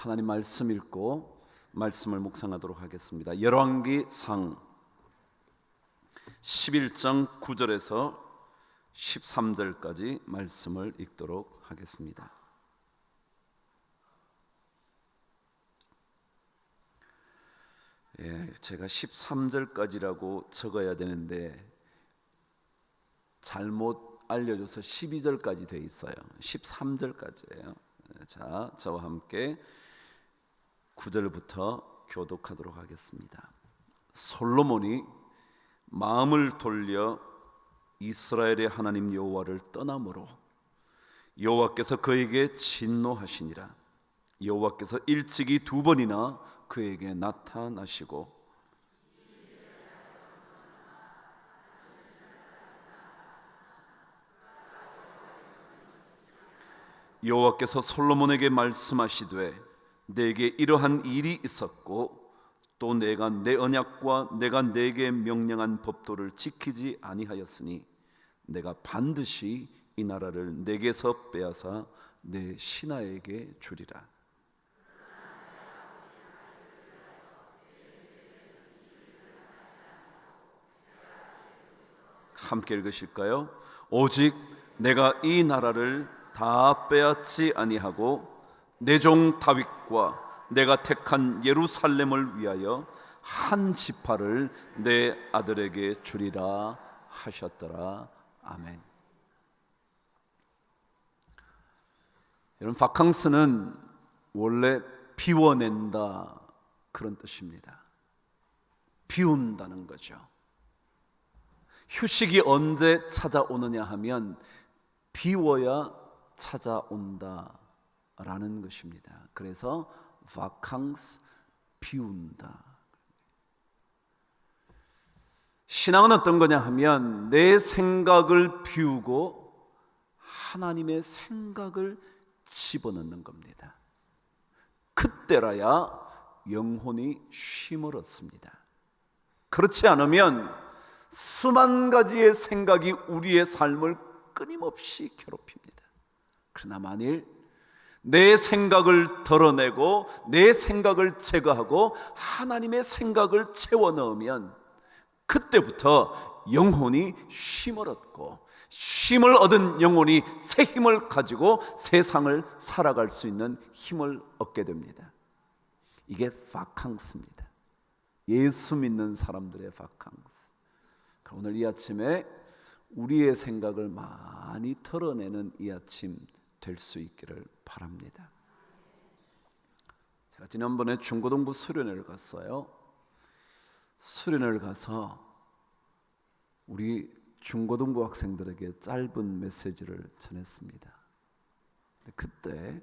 하나님 말씀 읽고 말씀을 묵상하도록 하겠습니다. 열왕기상 11장 9절에서 13절까지 말씀을 읽도록 하겠습니다. 제가 13절까지라고 적어야 되는데 잘못 알려줘서 12절까지 돼 있어요. 13절까지예요. 자, 저와 함께 9절부터 교독하도록 하겠습니다. 솔로몬이 마음을 돌려 이스라엘의 하나님 여호와를 떠나므로 여호와께서 그에게 진노하시니라. 여호와께서 일찍이 2번이나 그에게 나타나시고 여호와께서 솔로몬에게 말씀하시되 내게 이러한 일이 있었고 또 내가 내 언약과 내가 내게 명령한 법도를 지키지 아니하였으니 내가 반드시 이 나라를 내게서 빼앗아 내 신하에게 주리라. 함께 읽으실까요? 오직 내가 이 나라를 다 빼앗지 아니하고 내 종 다윗과 내가 택한 예루살렘을 위하여 한 지파를 내 아들에게 주리라 하셨더라. 아멘. 여러분, 바캉스는 원래 비워낸다 그런 뜻입니다. 비운다는 거죠. 휴식이 언제 찾아오느냐 하면 비워야 찾아온다 라는 것입니다. 그래서 바캉스, 비운다. 신앙은 어떤 거냐 하면 내 생각을 비우고 하나님의 생각을 집어넣는 겁니다. 그때라야 영혼이 쉼을 얻습니다. 그렇지 않으면 수만 가지의 생각이 우리의 삶을 끊임없이 괴롭힙니다. 그러나 만일 내 생각을 덜어내고 내 생각을 제거하고 하나님의 생각을 채워 넣으면 그때부터 영혼이 쉼을 얻고 쉼을 얻은 영혼이 새 힘을 가지고 세상을 살아갈 수 있는 힘을 얻게 됩니다. 이게 바캉스입니다. 예수 믿는 사람들의 바캉스. 오늘 이 아침에 우리의 생각을 많이 털어내는 이 아침 될 수 있기를 바랍니다. 제가 지난번에 중고등부 수련회를 갔어요. 수련회를 가서 우리 중고등부 학생들에게 짧은 메시지를 전했습니다. 그때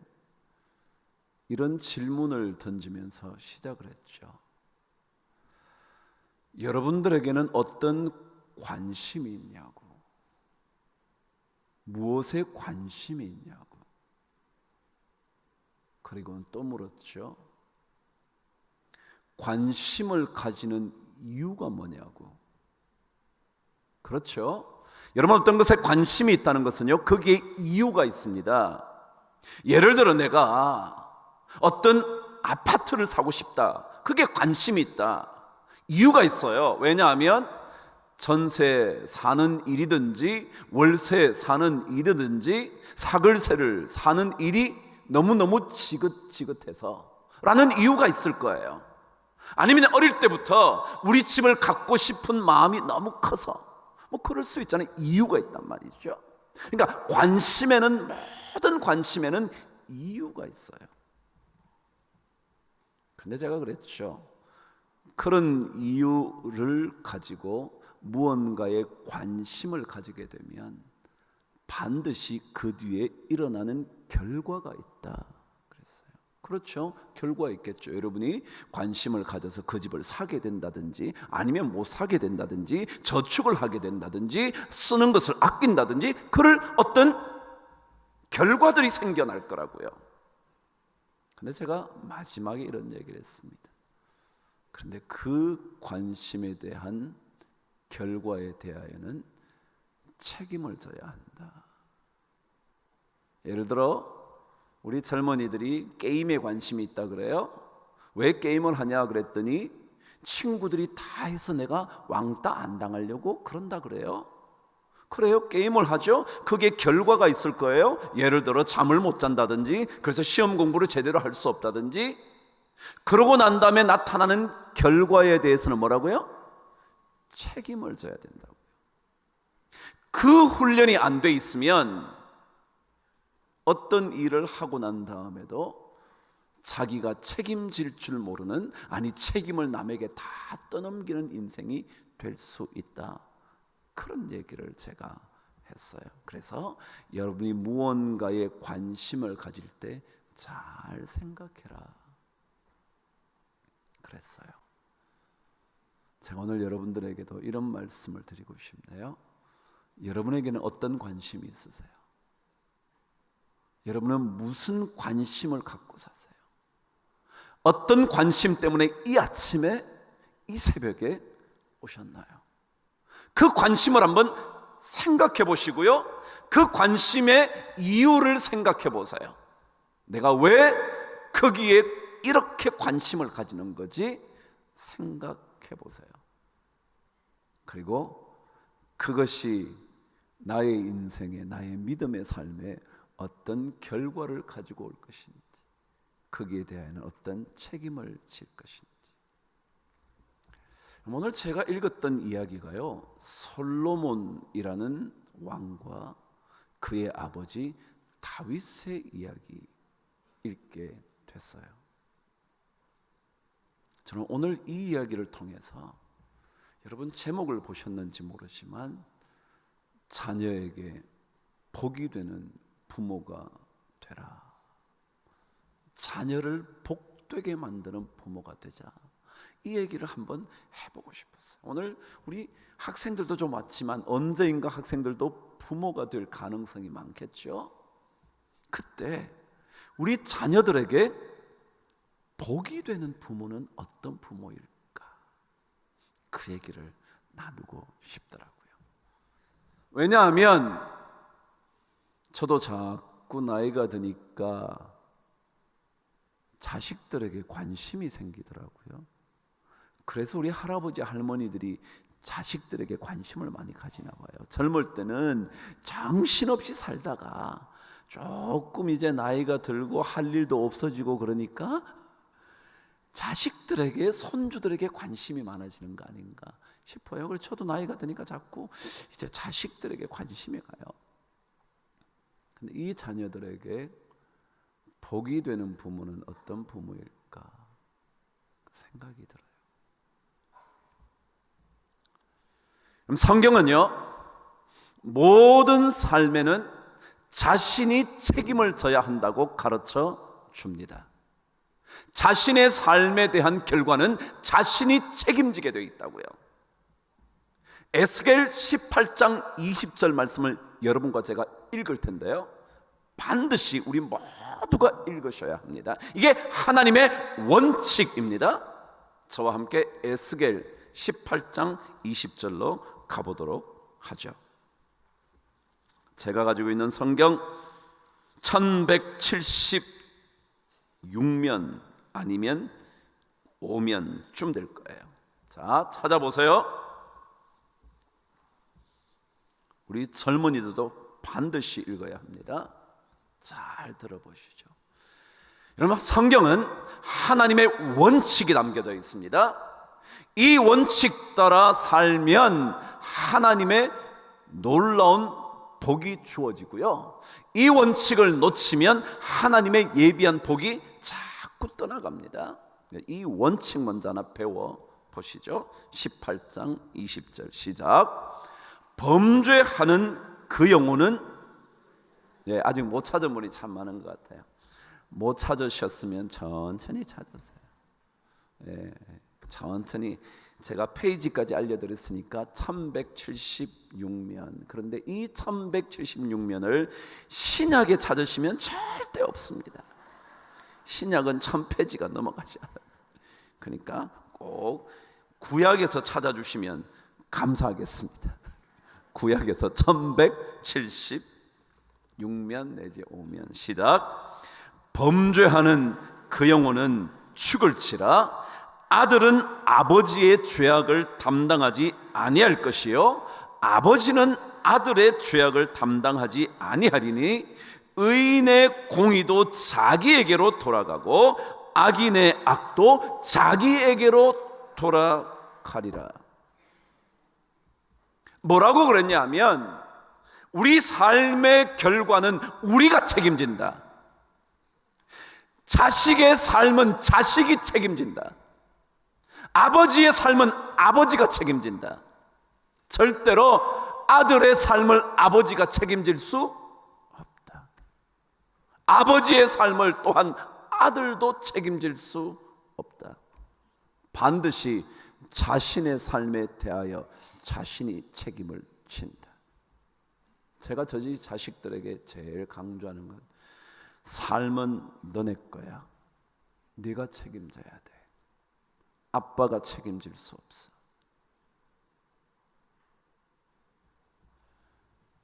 이런 질문을 던지면서 시작을 했죠. 여러분들에게는 어떤 관심이 있냐고, 무엇에 관심이 있냐고. 그리고 또 물었죠. 관심을 가지는 이유가 뭐냐고. 그렇죠? 여러분, 어떤 것에 관심이 있다는 것은요, 거기에 이유가 있습니다. 예를 들어 내가 어떤 아파트를 사고 싶다. 그게 관심이 있다. 이유가 있어요. 왜냐하면 전세 사는 일이든지 월세 사는 일이든지 사글세를 사는 일이 너무너무 지긋지긋해서 라는 이유가 있을 거예요. 아니면 어릴 때부터 우리 집을 갖고 싶은 마음이 너무 커서 그럴 수 있잖아요. 이유가 있단 말이죠. 그러니까 관심에는, 모든 관심에는 이유가 있어요. 그런데 제가 그랬죠. 그런 이유를 가지고 무언가에 관심을 가지게 되면 반드시 그 뒤에 일어나는 결과가 있다 그랬어요. 그렇죠? 결과가 있겠죠. 여러분이 관심을 가져서 그 집을 사게 된다든지 아니면 못 사게 된다든지 저축을 하게 된다든지 쓰는 것을 아낀다든지 그럴 어떤 결과들이 생겨날 거라고요. 근데 제가 마지막에 이런 얘기를 했습니다. 그런데 그 관심에 대한 결과에 대하여는 책임을 져야 한다. 예를 들어 우리 젊은이들이 게임에 관심이 있다 그래요. 왜 게임을 하냐 그랬더니 친구들이 다 해서 내가 왕따 안 당하려고 그런다 그래요. 그래요, 게임을 하죠. 그게 결과가 있을 거예요. 예를 들어 잠을 못 잔다든지, 그래서 시험 공부를 제대로 할 수 없다든지. 그러고 난 다음에 나타나는 결과에 대해서는 뭐라고요? 책임을 져야 된다고요. 그 훈련이 안 돼 있으면 어떤 일을 하고 난 다음에도 자기가 책임질 줄 모르는, 아니 책임을 남에게 다 떠넘기는 인생이 될 수 있다. 그런 얘기를 제가 했어요. 그래서 여러분이 무언가에 관심을 가질 때 잘 생각해라 그랬어요. 제가 오늘 여러분들에게도 이런 말씀을 드리고 싶네요. 여러분에게는 어떤 관심이 있으세요? 여러분은 무슨 관심을 갖고 사세요? 어떤 관심 때문에 이 아침에, 이 새벽에 오셨나요? 그 관심을 한번 생각해 보시고요, 그 관심의 이유를 생각해 보세요. 내가 왜 거기에 이렇게 관심을 가지는 거지 생각해 보세요. 그리고 그것이 나의 인생에, 나의 믿음의 삶에 어떤 결과를 가지고 올 것인지, 거기에 대한 어떤 책임을 질 것인지. 오늘 제가 읽었던 이야기가요, 솔로몬이라는 왕과 그의 아버지 다윗의 이야기 읽게 됐어요. 저는 오늘 이 이야기를 통해서 여러분 제목을 보셨는지 모르지만 자녀에게 복이 되는 부모가 되라. 자녀를 복되게 만드는 부모가 되자. 이 얘기를 한번 해보고 싶었어요. 오늘 우리 학생들도 좀 왔지만 언제인가 학생들도 부모가 될 가능성이 많겠죠. 그때 우리 자녀들에게 복이 되는 부모는 어떤 부모일까? 그 얘기를 나누고 싶더라고요. 왜냐하면 저도 자꾸 나이가 드니까 자식들에게 관심이 생기더라고요. 그래서 우리 할아버지 할머니들이 자식들에게 관심을 많이 가지나 봐요. 젊을 때는 정신없이 살다가 조금 이제 나이가 들고 할 일도 없어지고 그러니까 자식들에게, 손주들에게 관심이 많아지는 거 아닌가 싶어요. 그래서 저도 나이가 드니까 자꾸 이제 자식들에게 관심이 가요. 근데 이 자녀들에게 복이 되는 부모는 어떤 부모일까 생각이 들어요. 그럼 성경은요, 모든 삶에는 자신이 책임을 져야 한다고 가르쳐 줍니다. 자신의 삶에 대한 결과는 자신이 책임지게 되어 있다고요. 에스겔 18장 20절 말씀을 여러분과 제가 읽을 텐데요, 반드시 우리 모두가 읽으셔야 합니다. 이게 하나님의 원칙입니다. 저와 함께 에스겔 18장 20절로 가보도록 하죠. 제가 가지고 있는 성경 1176면 아니면 5면쯤 될 거예요. 자, 찾아보세요. 우리 젊은이들도 반드시 읽어야 합니다. 잘 들어보시죠. 여러분, 성경은 하나님의 원칙이 담겨져 있습니다. 이 원칙 따라 살면 하나님의 놀라운 복이 주어지고요, 이 원칙을 놓치면 하나님의 예비한 복이 자꾸 떠나갑니다. 이 원칙 먼저 하나 배워 보시죠. 18장 20절 시작. 범죄하는 그 영혼은, 아직 못 찾은 분이 참 많은 것 같아요. 못 찾으셨으면 천천히 찾으세요. 천천히. 제가 페이지까지 알려드렸으니까 1176면. 그런데 이 1176면을 신약에 찾으시면 절대 없습니다. 신약은 1000페이지가 넘어가지 않아요. 그러니까 꼭 구약에서 찾아주시면 감사하겠습니다. 구약에서 1176면 내지 5면 시작. 범죄하는 그 영혼은 죽을 치라. 아들은 아버지의 죄악을 담당하지 아니할 것이요 아버지는 아들의 죄악을 담당하지 아니하리니 의인의 공의도 자기에게로 돌아가고 악인의 악도 자기에게로 돌아가리라. 뭐라고 그랬냐면 우리 삶의 결과는 우리가 책임진다. 자식의 삶은 자식이 책임진다. 아버지의 삶은 아버지가 책임진다. 절대로 아들의 삶을 아버지가 책임질 수 없다. 아버지의 삶을 또한 아들도 책임질 수 없다. 반드시 자신의 삶에 대하여 자신이 책임을 진다. 제가 저희 자식들에게 제일 강조하는 건 삶은 너네 거야. 네가 책임져야 돼. 아빠가 책임질 수 없어.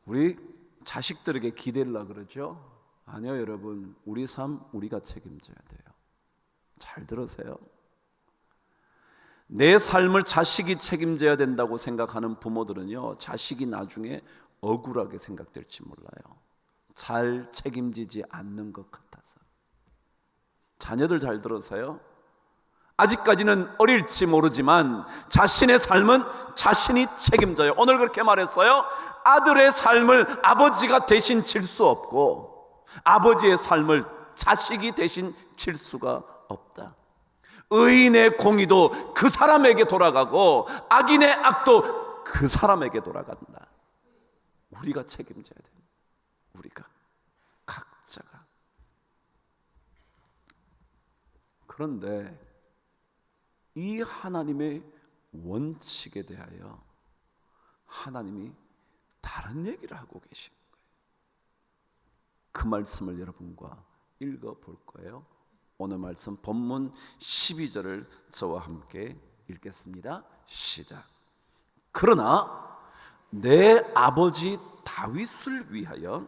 우리 자식들에게 기대려 그러죠? 아니요, 여러분. 우리 삶 우리가 책임져야 돼요. 잘 들으세요. 내 삶을 자식이 책임져야 된다고 생각하는 부모들은요, 자식이 나중에 억울하게 생각될지 몰라요. 잘 책임지지 않는 것 같아서. 자녀들 잘 들으세요. 아직까지는 어릴지 모르지만 자신의 삶은 자신이 책임져요. 오늘 그렇게 말했어요. 아들의 삶을 아버지가 대신 질 수 없고 아버지의 삶을 자식이 대신 질 수가 없다. 의인의 공의도 그 사람에게 돌아가고 악인의 악도 그 사람에게 돌아간다. 우리가 책임져야 돼. 우리가 각자가. 그런데 이 하나님의 원칙에 대하여 하나님이 다른 얘기를 하고 계신 거예요. 그 말씀을 여러분과 읽어볼 거예요. 오늘 말씀 본문 12절을 저와 함께 읽겠습니다. 시작. 그러나 내 아버지 다윗을 위하여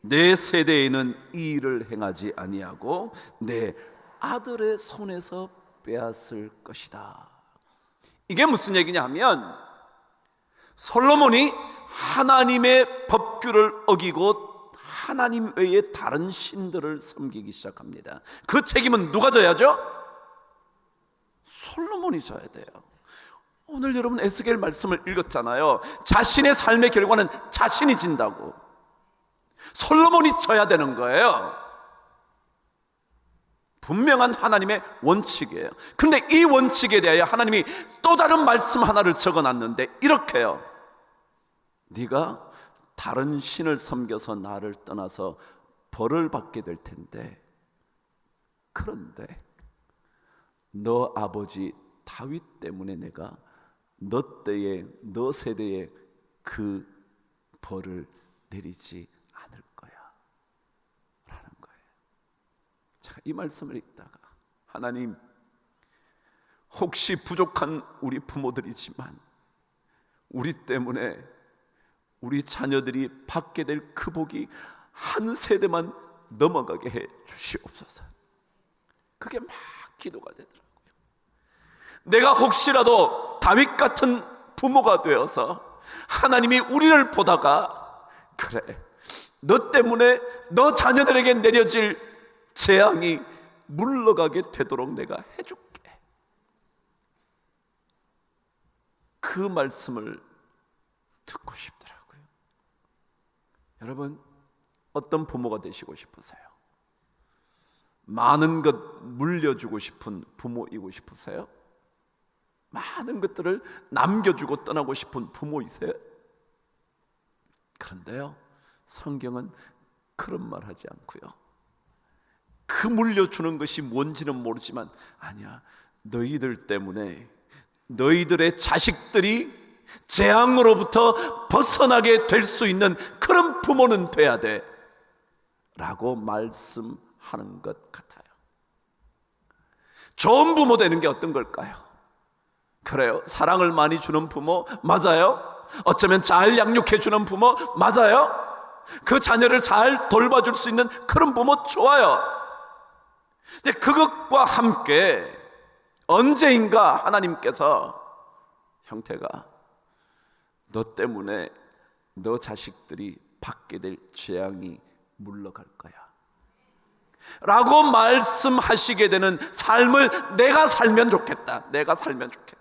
내 세대에는 이 일을 행하지 아니하고 내 아들의 손에서 빼앗을 것이다. 이게 무슨 얘기냐 하면 솔로몬이 하나님의 법규를 어기고 하나님 외에 다른 신들을 섬기기 시작합니다. 그 책임은 누가 져야죠? 솔로몬이 져야 돼요. 오늘 여러분 에스겔 말씀을 읽었잖아요. 자신의 삶의 결과는 자신이 진다고. 솔로몬이 져야 되는 거예요. 분명한 하나님의 원칙이에요. 근데 이 원칙에 대하여 하나님이 또 다른 말씀 하나를 적어놨는데 이렇게요. 네가 다른 신을 섬겨서 나를 떠나서 벌을 받게 될 텐데, 그런데 너 아버지 다윗 때문에 내가 너 때에 너 세대에 그 벌을 내리지 않을 거야 라는 거예요. 제가 이 말씀을 읽다가 하나님, 혹시 부족한 우리 부모들이지만 우리 때문에 우리 자녀들이 받게 될 그 복이 한 세대만 넘어가게 해 주시옵소서. 그게 막 기도가 되더라고요. 내가 혹시라도 다윗 같은 부모가 되어서 하나님이 우리를 보다가 그래, 너 때문에 너 자녀들에게 내려질 재앙이 물러가게 되도록 내가 해줄게. 그 말씀을 듣고 싶더라고요. 여러분, 어떤 부모가 되시고 싶으세요? 많은 것 물려주고 싶은 부모이고 싶으세요? 많은 것들을 남겨주고 떠나고 싶은 부모이세요? 그런데요, 성경은 그런 말 하지 않고요, 그 물려주는 것이 뭔지는 모르지만 아니야, 너희들 때문에 너희들의 자식들이 재앙으로부터 벗어나게 될 수 있는 그런 부모는 돼야 돼 라고 말씀하는 것 같아요. 좋은 부모 되는 게 어떤 걸까요? 그래요. 사랑을 많이 주는 부모 맞아요. 어쩌면 잘 양육해 주는 부모 맞아요. 그 자녀를 잘 돌봐줄 수 있는 그런 부모 좋아요. 근데 그것과 함께 언제인가 하나님께서 형태가 너 때문에 너 자식들이 받게 될 재앙이 물러갈 거야 라고 말씀하시게 되는 삶을 내가 살면 좋겠다. 내가 살면 좋겠다.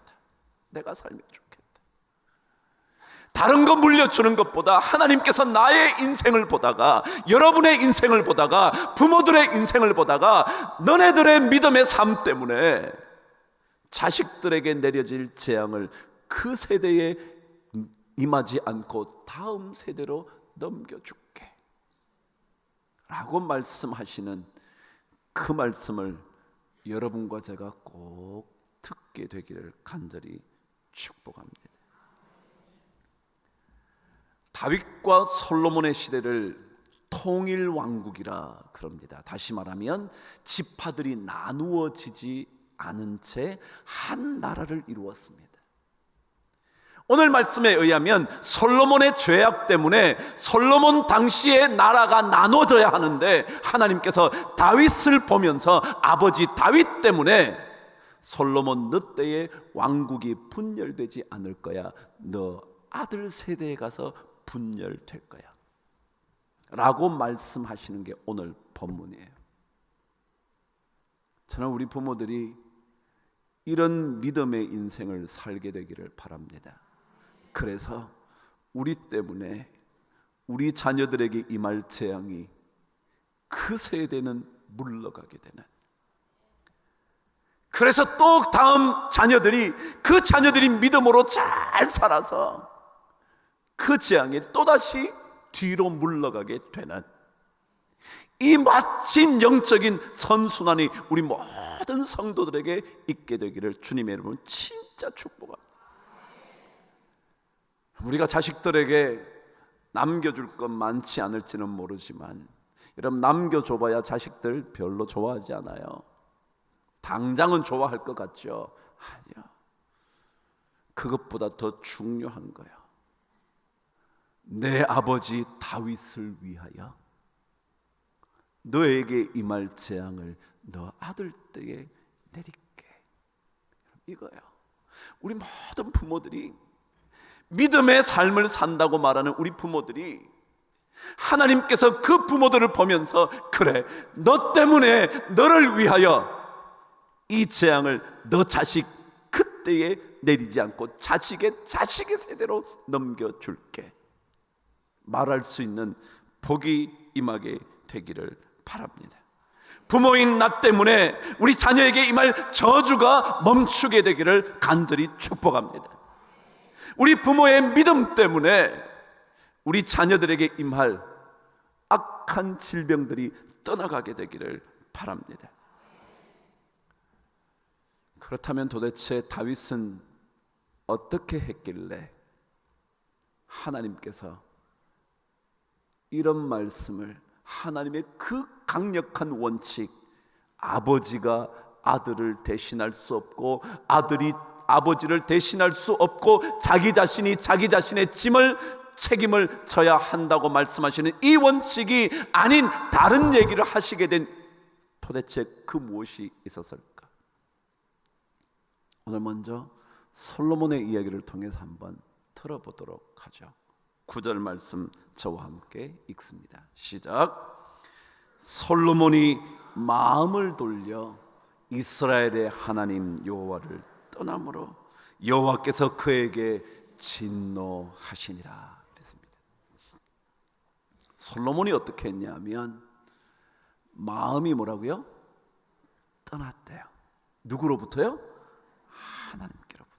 다른 거 물려주는 것보다 하나님께서 나의 인생을 보다가, 여러분의 인생을 보다가, 부모들의 인생을 보다가 너네들의 믿음의 삶 때문에 자식들에게 내려질 재앙을 그 세대에 임하지 않고 다음 세대로 넘겨줄게 라고 말씀하시는 그 말씀을 여러분과 제가 꼭 듣게 되기를 간절히 축복합니다. 다윗과 솔로몬의 시대를 통일 왕국이라 그럽니다. 다시 말하면 지파들이 나누어지지 않은 채 한 나라를 이루었습니다. 오늘 말씀에 의하면 솔로몬의 죄악 때문에 솔로몬 당시의 나라가 나눠져야 하는데 하나님께서 다윗을 보면서 아버지 다윗 때문에 솔로몬 너 때에 왕국이 분열되지 않을 거야. 너 아들 세대에 가서 분열될 거야 라고 말씀하시는 게 오늘 본문이에요. 저는 우리 부모들이 이런 믿음의 인생을 살게 되기를 바랍니다. 그래서 우리 때문에 우리 자녀들에게 임할 재앙이 그 세대는 물러가게 되는, 그래서 또 다음 자녀들이 그 자녀들이 믿음으로 잘 살아서 그 재앙이 또다시 뒤로 물러가게 되는 이 멋진 영적인 선순환이 우리 모든 성도들에게 있게 되기를 주님의 이름으로 진짜 축복합니다. 우리가 자식들에게 남겨줄 것 많지 않을지는 모르지만 여러분, 남겨줘봐야 자식들 별로 좋아하지 않아요. 당장은 좋아할 것 같죠? 아니요. 그것보다 더 중요한 거예요. 내 아버지 다윗을 위하여 너에게 임할 재앙을 너 아들 때에 내릴게, 이거예요. 우리 모든 부모들이 믿음의 삶을 산다고 말하는 우리 부모들이 하나님께서 그 부모들을 보면서 그래, 너 때문에 너를 위하여 이 재앙을 너 자식 그때에 내리지 않고 자식의 세대로 넘겨줄게 말할 수 있는 복이 임하게 되기를 바랍니다. 부모인 나 때문에 우리 자녀에게 임할 저주가 멈추게 되기를 간절히 축복합니다. 우리 부모의 믿음 때문에 우리 자녀들에게 임할 악한 질병들이 떠나가게 되기를 바랍니다. 그렇다면 도대체 다윗은 어떻게 했길래 하나님께서 이런 말씀을, 하나님의 그 강력한 원칙, 아버지가 아들을 대신할 수 없고 아들이 아버지를 대신할 수 없고 자기 자신이 자기 자신의 책임을 져야 한다고 말씀하시는 이 원칙이 아닌 다른 얘기를 하시게 된 도대체 그 무엇이 있었을까? 오늘 먼저 솔로몬의 이야기를 통해서 한번 들어보도록 하죠. 9절 말씀 저와 함께 읽습니다. 시작. 솔로몬이 마음을 돌려 이스라엘의 하나님 여호와를 떠남으로 여호와께서 그에게 진노하시니라 그랬습니다. 솔로몬이 어떻게 했냐면 마음이 뭐라고요? 떠났대요. 누구로부터요? 하나님께로부터요.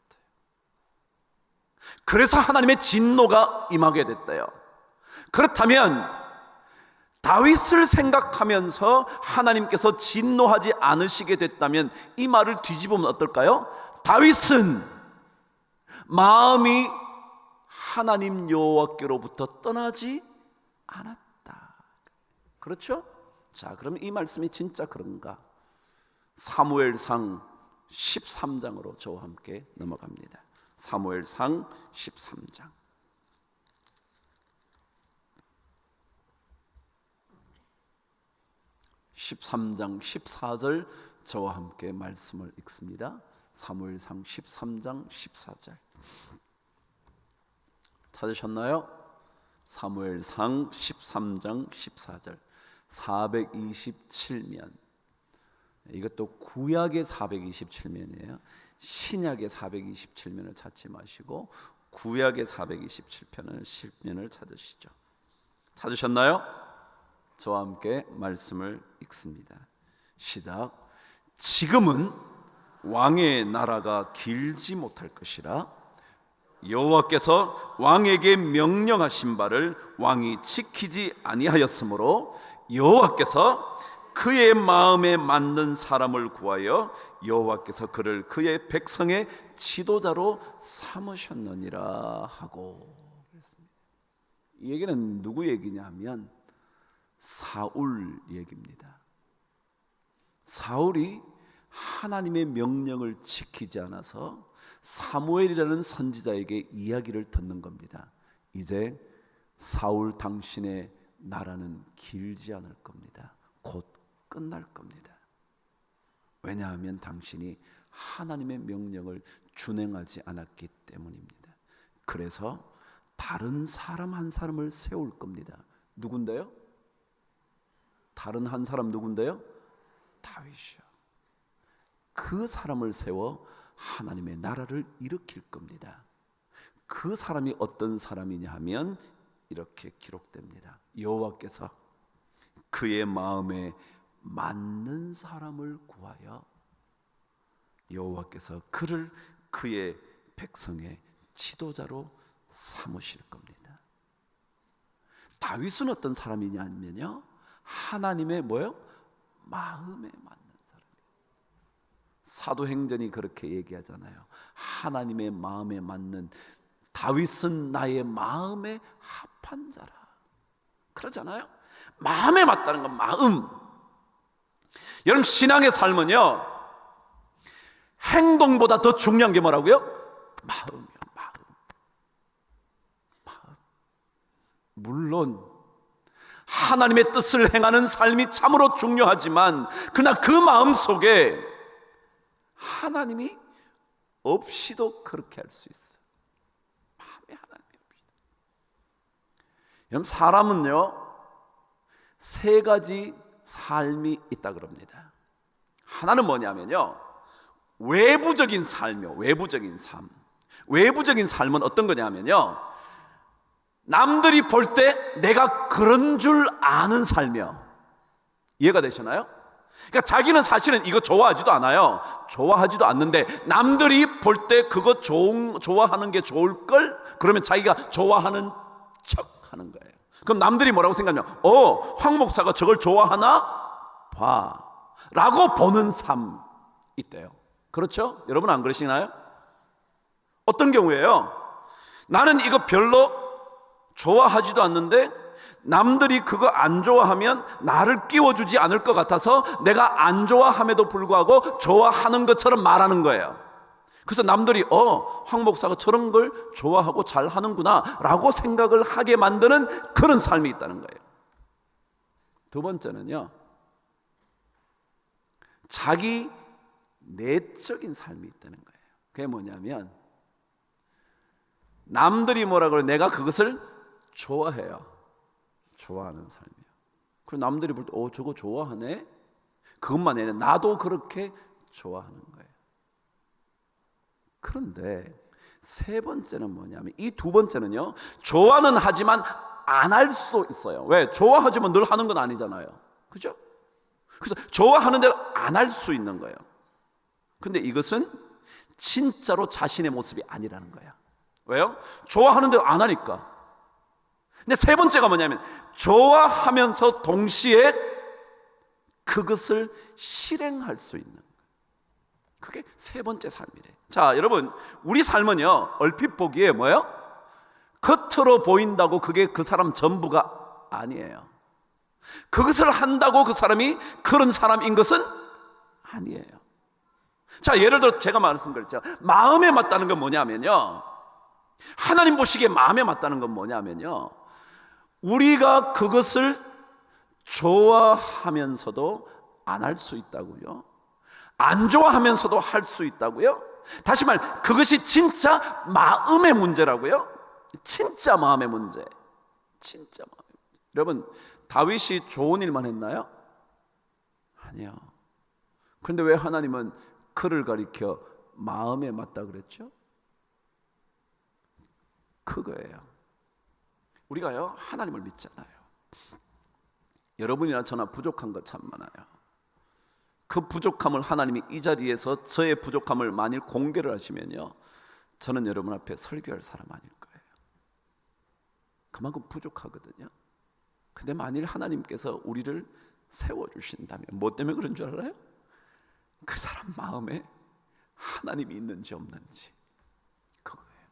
그래서 하나님의 진노가 임하게 됐대요. 그렇다면 다윗을 생각하면서 하나님께서 진노하지 않으시게 됐다면 이 말을 뒤집으면 어떨까요? 다윗은 마음이 하나님 여호와께로부터 떠나지 않았다. 그렇죠? 자, 그럼 이 말씀이 진짜 그런가? 사무엘상 13장으로 저와 함께 넘어갑니다. 사무엘상 13장. 13장 14절 저와 함께 말씀을 읽습니다. 사무엘상 13장 14절. 찾으셨나요? 사무엘상 13장 14절. 427면. 이것도 구약의 427면이에요. 신약의 427면을 찾지 마시고 구약의 427편을 실면을 찾으시죠. 찾으셨나요? 저와 함께 말씀을 읽습니다. 시작. 지금은 왕의 나라가 길지 못할 것이라 여호와께서 왕에게 명령하신 바를 왕이 지키지 아니하였으므로 여호와께서 그의 마음에 맞는 사람을 구하여 여호와께서 그를 그의 백성의 지도자로 삼으셨느니라 하고 그랬습니다. 이 얘기는 누구 얘기냐면 사울 얘기입니다. 사울이 하나님의 명령을 지키지 않아서 사무엘이라는 선지자에게 이야기를 듣는 겁니다. 이제 사울 당신의 나라는 길지 않을 겁니다. 곧 끝날 겁니다. 왜냐하면 당신이 하나님의 명령을 준행하지 않았기 때문입니다. 그래서 다른 사람 한 사람을 세울 겁니다. 누군데요? 다른 한 사람 누군데요? 다윗이요. 그 사람을 세워 하나님의 나라를 일으킬 겁니다. 그 사람이 어떤 사람이냐 하면 이렇게 기록됩니다. 여호와께서 그의 마음에 맞는 사람을 구하여 여호와께서 그를 그의 백성의 지도자로 삼으실 겁니다. 다윗은 어떤 사람이냐면요, 하나님의 뭐요? 마음에 맞는 사람이에요. 사도행전이 그렇게 얘기하잖아요. 하나님의 마음에 맞는, 다윗은 나의 마음에 합한 자라. 그러잖아요. 마음에 맞다는 건 마음. 여러분, 신앙의 삶은요, 행동보다 더 중요한 게 뭐라고요? 마음이요. 마음. 물론 하나님의 뜻을 행하는 삶이 참으로 중요하지만 그러나 그 마음 속에 하나님이 없이도 그렇게 할 수 있어요. 마음에 하나님이 없이도. 여러분, 사람은요 세 가지 삶이 있다 그럽니다. 하나는 뭐냐면요, 외부적인 삶이요. 외부적인 삶. 외부적인 삶은 어떤 거냐면요, 남들이 볼 때 내가 그런 줄 아는 삶이요. 이해가 되시나요? 그러니까 자기는 사실은 이거 좋아하지도 않아요. 좋아하지도 않는데 남들이 볼 때 그거 좋아하는 게 좋을 걸, 그러면 자기가 좋아하는 척 하는 거예요. 그럼 남들이 뭐라고 생각하냐? 황 목사가 저걸 좋아하나 봐 라고 보는 삶 있대요. 그렇죠? 여러분 안 그러시나요? 어떤 경우에요, 나는 이거 별로 좋아하지도 않는데 남들이 그거 안 좋아하면 나를 끼워주지 않을 것 같아서 내가 안 좋아함에도 불구하고 좋아하는 것처럼 말하는 거예요. 그래서 남들이 황 목사가 저런 걸 좋아하고 잘하는구나 라고 생각을 하게 만드는 그런 삶이 있다는 거예요. 두 번째는요, 자기 내적인 삶이 있다는 거예요. 그게 뭐냐면 남들이 뭐라 그래, 내가 그것을 좋아해요. 좋아하는 삶이에요. 그리고 남들이 볼 때 저거 좋아하네? 그것만 아니라 나도 그렇게 좋아하는 거예요. 그런데 세 번째는 뭐냐면, 이 두 번째는요, 좋아는 하지만 안 할 수도 있어요. 왜? 좋아하지만 늘 하는 건 아니잖아요. 그죠? 그래서 좋아하는데 안 할 수 있는 거예요. 근데 이것은 진짜로 자신의 모습이 아니라는 거예요. 왜요? 좋아하는데 안 하니까. 근데 세 번째가 뭐냐면, 좋아하면서 동시에 그것을 실행할 수 있는 거예요. 그게 세 번째 삶이래요. 자, 여러분, 우리 삶은요, 얼핏 보기에 뭐예요? 겉으로 보인다고 그게 그 사람 전부가 아니에요. 그것을 한다고 그 사람이 그런 사람인 것은 아니에요. 자, 예를 들어 제가 말씀드렸죠. 마음에 맞다는 건 뭐냐면요, 하나님 보시기에 마음에 맞다는 건 뭐냐면요, 우리가 그것을 좋아하면서도 안 할 수 있다고요, 안 좋아하면서도 할 수 있다고요. 다시 말, 그것이 진짜 마음의 문제라고요. 진짜 마음의 문제. 진짜 마음의 문제. 여러분, 다윗이 좋은 일만 했나요? 아니요. 그런데 왜 하나님은 그를 가리켜 마음에 맞다 그랬죠? 그거예요. 우리가요, 하나님을 믿잖아요. 여러분이나 저나 부족한 것 참 많아요. 그 부족함을 하나님이 이 자리에서 저의 부족함을 만일 공개를 하시면요, 저는 여러분 앞에 설교할 사람 아닐 거예요. 그만큼 부족하거든요. 근데 만일 하나님께서 우리를 세워주신다면, 뭐 때문에 그런 줄 알아요? 그 사람 마음에 하나님이 있는지 없는지, 그거예요.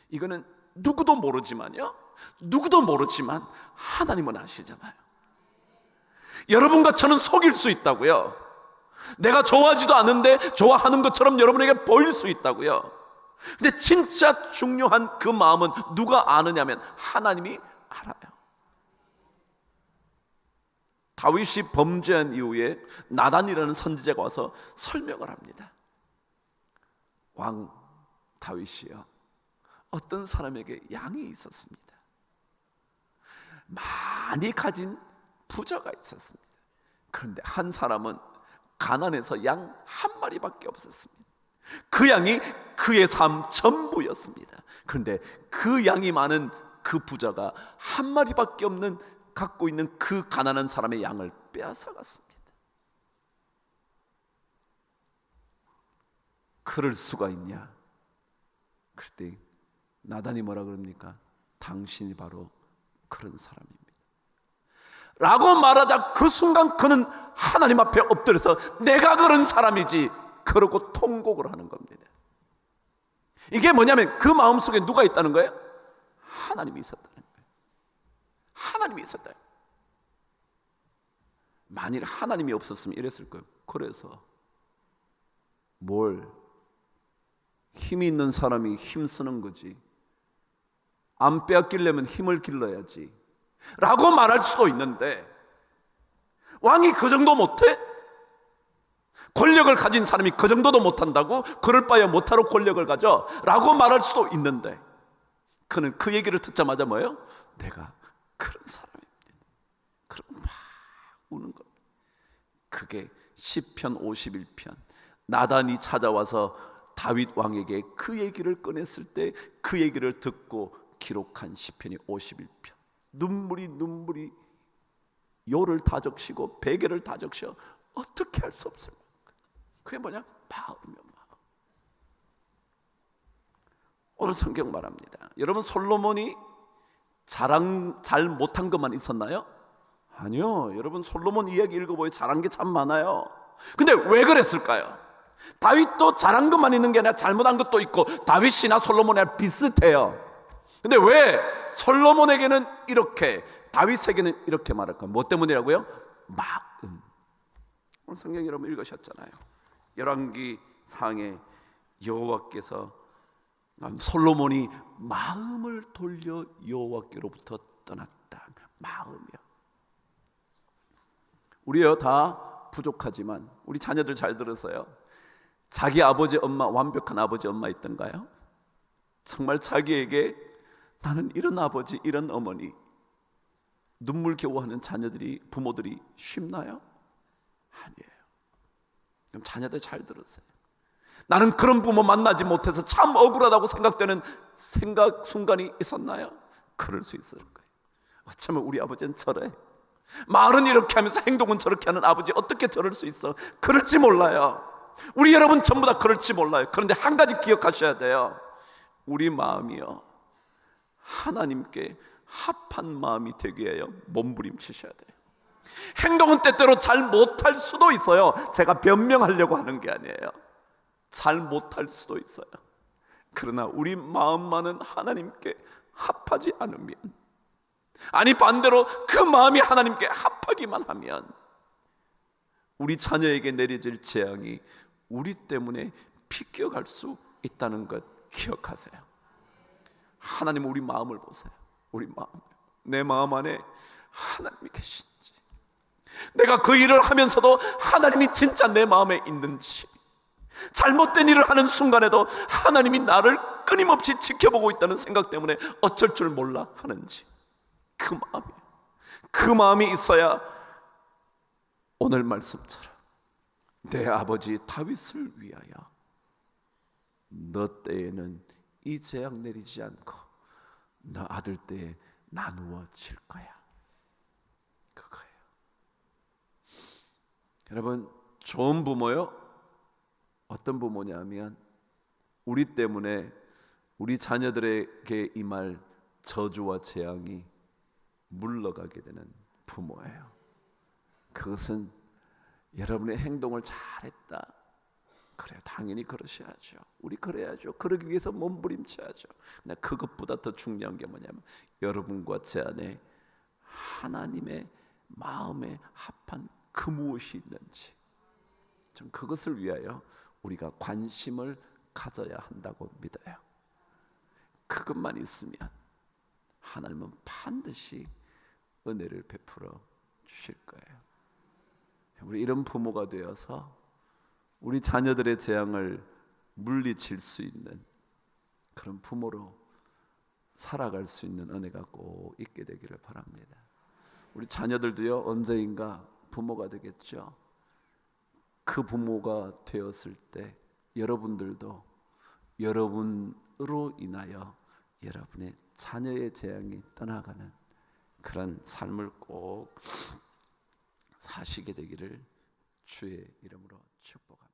이거는 누구도 모르지만요, 누구도 모르지만 하나님은 아시잖아요. 여러분과 저는 속일 수 있다고요. 내가 좋아하지도 않는데 좋아하는 것처럼 여러분에게 보일 수 있다고요. 근데 진짜 중요한 그 마음은 누가 아느냐면 하나님이 알아요. 다윗이 범죄한 이후에 나단이라는 선지자가 와서 설명을 합니다. 왕 다윗이요, 어떤 사람에게 양이 있었습니다. 많이 가진 부자가 있었습니다. 그런데 한 사람은 가난해서 양 한 마리밖에 없었습니다. 그 양이 그의 삶 전부였습니다. 그런데 그 양이 많은 그 부자가 한 마리밖에 없는 갖고 있는 그 가난한 사람의 양을 빼앗아갔습니다. 그럴 수가 있냐? 그때 나단이 뭐라 그럽니까? 당신이 바로 그런 사람입니다 라고 말하자 그 순간 그는 하나님 앞에 엎드려서 내가 그런 사람이지, 그러고 통곡을 하는 겁니다. 이게 뭐냐면 그 마음속에 누가 있다는 거예요? 하나님이 있었다는 거예요. 하나님이 있었다. 만일 하나님이 없었으면 이랬을 거예요. 그래서 뭘, 힘이 있는 사람이 힘쓰는 거지, 안 빼앗기려면 힘을 길러야지 라고 말할 수도 있는데, 왕이 그 정도 못해? 권력을 가진 사람이 그 정도도 못한다고? 그럴 바에 못하러 권력을 가져 라고 말할 수도 있는데, 그는 그 얘기를 듣자마자 뭐예요? 내가 그런 사람입니다. 그럼 막 우는 겁니다. 그게 시편 51편, 나단이 찾아와서 다윗 왕에게 그 얘기를 꺼냈을 때 그 얘기를 듣고 기록한 시편이 51편. 눈물이 요를 다 적시고 베개를 다 적셔 어떻게 할 수 없어요. 그게 뭐냐? 마음이요, 마음. 오늘 성경 말합니다. 여러분, 솔로몬이 자랑 잘 못한 것만 있었나요? 아니요. 여러분, 솔로몬 이야기 읽어보면 잘한 게 참 많아요. 근데 왜 그랬을까요? 다윗도 잘한 것만 있는 게 아니라 잘못한 것도 있고, 다윗이나 솔로몬이나 비슷해요. 근데 왜 솔로몬에게는 이렇게, 다윗에게는 이렇게 말할까요? 뭐 때문이라고요? 마음. 오늘 성경 여러분 읽으셨잖아요. 열왕기 상에 여호와께서, 솔로몬이 마음을 돌려 여호와께로부터 떠났다. 마음이요. 우리요 다 부족하지만 우리 자녀들 잘 들으세요. 자기 아버지 엄마, 완벽한 아버지 엄마 있던가요? 정말 자기에게 나는 이런 아버지, 이런 어머니, 눈물겨워하는 자녀들이, 부모들이 쉽나요? 아니에요. 그럼 자녀들 잘 들으세요. 나는 그런 부모 만나지 못해서 참 억울하다고 생각되는 순간이 있었나요? 그럴 수 있을 거예요. 어쩌면 우리 아버지는 저래, 말은 이렇게 하면서 행동은 저렇게 하는 아버지, 어떻게 저럴 수 있어? 그럴지 몰라요. 우리 여러분 전부 다 그럴지 몰라요. 그런데 한 가지 기억하셔야 돼요. 우리 마음이요, 하나님께 합한 마음이 되기 위하여 몸부림치셔야 돼요. 행동은 때때로 잘 못할 수도 있어요. 제가 변명하려고 하는 게 아니에요. 잘 못할 수도 있어요. 그러나 우리 마음만은 하나님께 합하지 않으면, 아니 반대로 그 마음이 하나님께 합하기만 하면 우리 자녀에게 내려질 재앙이 우리 때문에 비껴갈 수 있다는 것 기억하세요. 하나님, 우리 마음을 보세요. 우리 마음, 내 마음 안에 하나님이 계신지, 내가 그 일을 하면서도 하나님이 진짜 내 마음에 있는지, 잘못된 일을 하는 순간에도 하나님이 나를 끊임없이 지켜보고 있다는 생각 때문에 어쩔 줄 몰라 하는지, 그 마음이 있어야 오늘 말씀처럼 내 아버지 다윗을 위하여 너 때에는 이 재앙 내리지 않고 너 아들 때에 나누어질 거야. 그거예요. 여러분, 좋은 부모요, 어떤 부모냐면 우리 때문에 우리 자녀들에게 임할 저주와 재앙이 물러가게 되는 부모예요. 그것은 여러분의 행동을 잘했다, 그래요, 당연히 그러셔야죠. 우리 그래야죠. 그러기 위해서 몸부림쳐야죠. 근데 그것보다 더 중요한 게 뭐냐면 여러분과 제 안에 하나님의 마음에 합한 그 무엇이 있는지, 전 그것을 위하여 우리가 관심을 가져야 한다고 믿어요. 그것만 있으면 하나님은 반드시 은혜를 베풀어 주실 거예요. 우리 이런 부모가 되어서 우리 자녀들의 재앙을 물리칠 수 있는 그런 부모로 살아갈 수 있는 은혜가 꼭 있게 되기를 바랍니다. 우리 자녀들도요, 언제인가 부모가 되겠죠. 그 부모가 되었을 때 여러분들도 여러분으로 인하여 여러분의 자녀의 재앙이 떠나가는 그런 삶을 꼭 사시게 되기를 주의 이름으로 축복합니다.